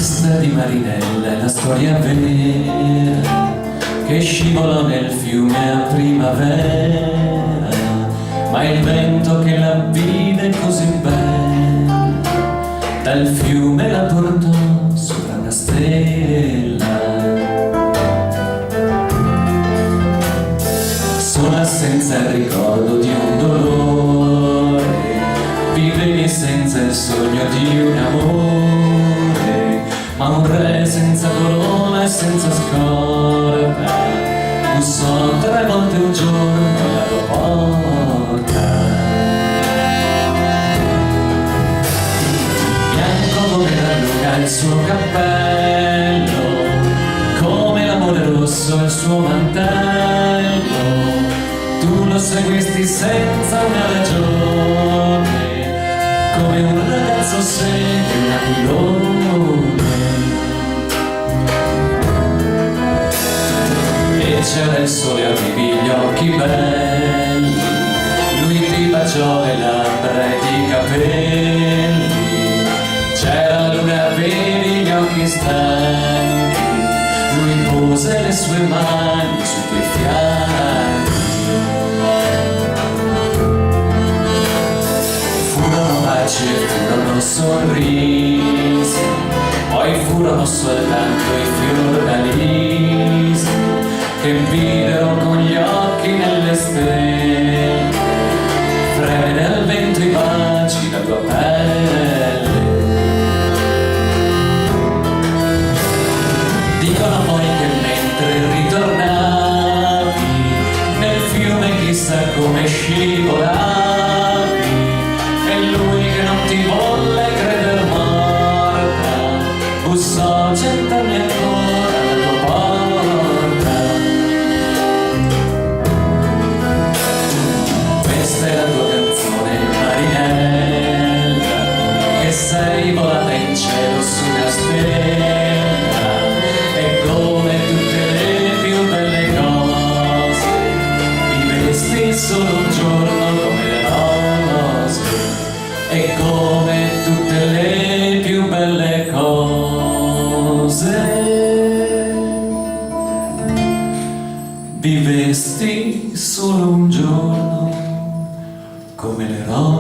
testa di Marinella è la storia vera che scivolò nel fiume a primavera, ma il vento che la vide così bella dal fiume la portò sopra una stella. Sola senza il ricordo di un dolore, vivevi senza il sogno di un amore, ma un re senza corona e senza scorta bussò 3 volte un giorno alla tua porta. Bianco come la luna il suo cappello, come l'amore rosso il suo mantello, tu lo seguisti senza una ragione, come un ragazzo segue un aquilone. E c'era il sole, avevi gli occhi belli, lui ti baciò le labbra ed i capelli. C'era la luna, avevi gli occhi stanchi, lui pose le sue mani sui tuoi fianchi. Furono baci e furono sorrisi, poi furono soltanto i fiordalisi che videro con gli occhi nelle stelle fremere al vento i baci la tua pelle. Dicono poi che mentre ritornavi nel fiume chissà come scivolavi, e lui che non ti volle creder morta bussò 100 anni ancora alla tua porta. Questa è la tua canzone, Marinella, che sei volata in cielo su una stella, e come tutte le più belle cose vivesti solo un giorno come le rose, e come tutte le più belle cose vivesti solo un giorno come le rose.